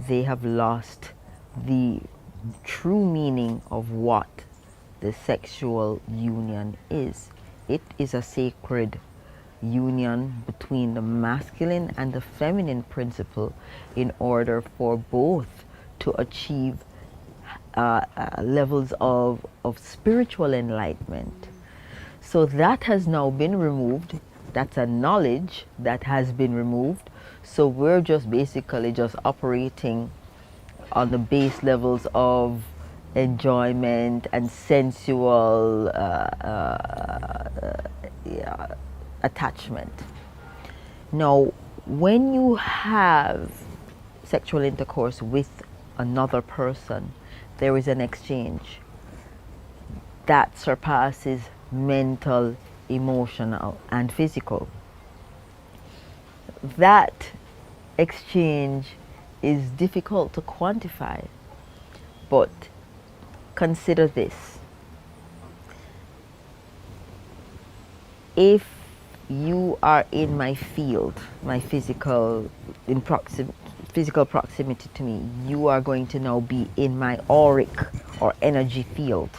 they have lost the true meaning of what the sexual union is. It is a sacred union between the masculine and the feminine principle in order for both to achieve levels of spiritual enlightenment. So that has now been removed. That's a knowledge that has been removed. So we're just basically just operating on the base levels of enjoyment and sensual attachment. Now, when you have sexual intercourse with another person, there is an exchange that surpasses mental, emotional, and physical. That exchange is difficult to quantify, but consider this. If you are in my field, my physical proximity to me, you are going to now be in my auric or energy field,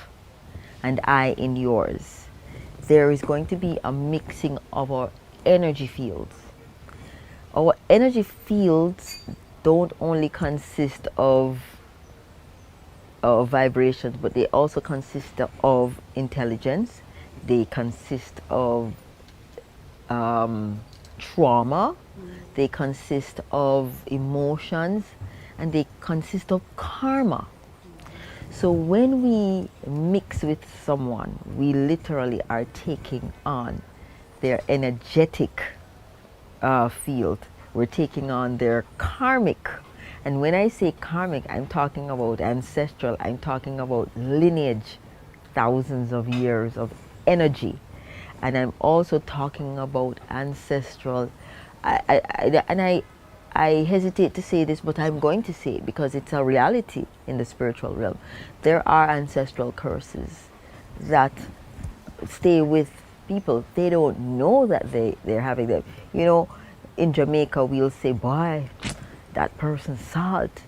and I in yours. There is going to be a mixing of our energy fields. Our energy fields don't only consist of vibrations, but they also consist of intelligence. They consist of trauma. They consist of emotions, and they consist of karma. So when we mix with someone, we literally are taking on their energetic field. We're taking on their karmic. And when I say karmic, I'm talking about ancestral. I'm talking about lineage, thousands of years of energy. And I'm also talking about ancestral. I hesitate to say this, but I'm going to say it because it's a reality in the spiritual realm. There are ancestral curses that stay with people. They don't know that they're having them. You know, in Jamaica, we'll say, boy, that person's salt.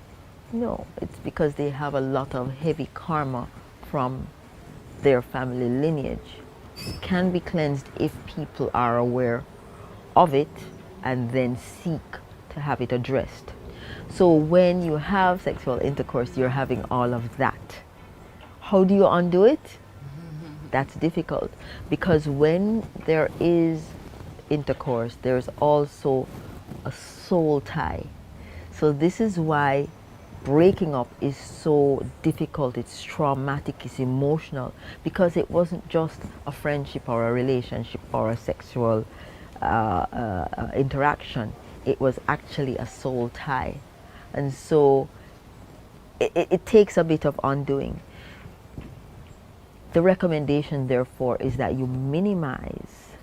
No, it's because they have a lot of heavy karma from their family lineage. It can be cleansed if people are aware of it and then seek to have it addressed. So when you have sexual intercourse, you're having all of that. How do you undo it? That's difficult, because when there is intercourse, there's also a soul tie. So this is why breaking up is so difficult. It's traumatic, it's emotional, because it wasn't just a friendship or a relationship or a sexual interaction. It was actually a soul tie. And so it takes a bit of undoing. The recommendation, therefore, is that you minimize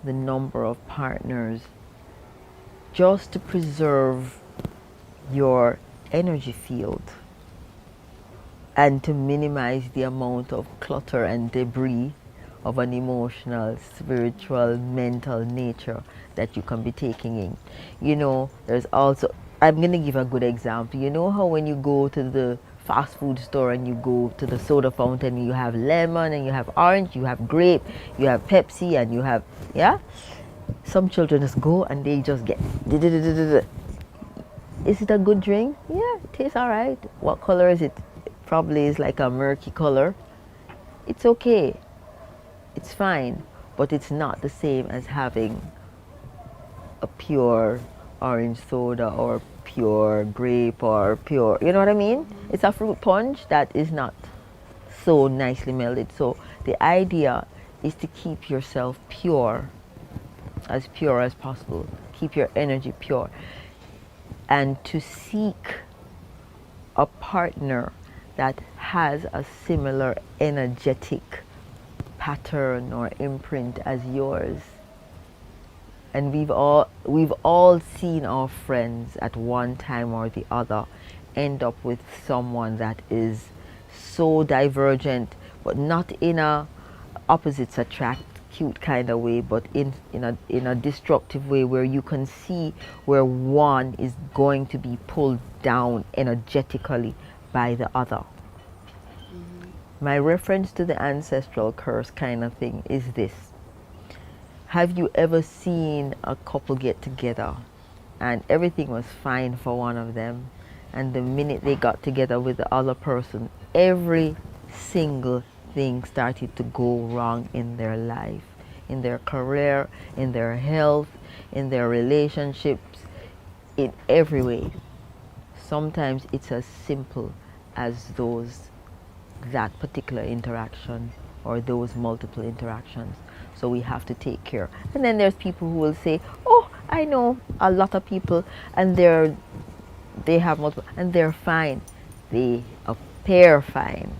the number of partners just to preserve your energy field and to minimize the amount of clutter and debris of an emotional, spiritual, mental nature that you can be taking in. You know, there's also, I'm going to give a good example. You know how when you go to the fast food store and you go to the soda fountain, you have lemon and you have orange, you have grape, you have Pepsi, and you have, yeah? Some children just go and they just get, is it a good drink? Yeah, it tastes all right. What color is it? Probably is like a murky color. It's okay. It's fine. But it's not the same as having a pure orange soda or pure grape or pure, you know what I mean? It's a fruit punch that is not so nicely melded. So the idea is to keep yourself pure as possible. Keep your energy pure. And to seek a partner that has a similar energetic pattern or imprint as yours. And we've all seen our friends at one time or the other end up with someone that is so divergent, but not in a opposites attract cute kind of way, but in a destructive way, where you can see where one is going to be pulled down energetically by the other. My reference to the ancestral curse kind of thing is this. Have you ever seen a couple get together and everything was fine for one of them, and the minute they got together with the other person, every single thing started to go wrong in their life, in their career, in their health, in their relationships, in every way? Sometimes it's as simple as that particular interaction or those multiple interactions. So we have to take care. And then there's people who will say, oh, I know a lot of people and they have multiple and they're fine. They appear fine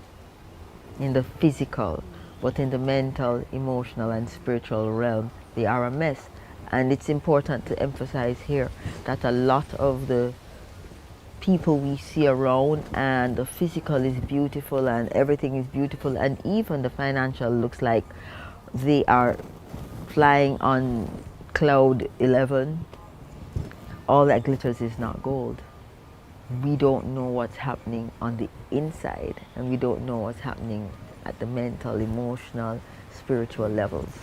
in the physical, but in the mental, emotional and spiritual realm, they are a mess. And it's important to emphasize here that a lot of the people we see around, and the physical is beautiful and everything is beautiful, and even the financial looks like they are flying on cloud 11. All that glitters is not gold. We don't know what's happening on the inside, and we don't know what's happening at the mental, emotional, spiritual levels.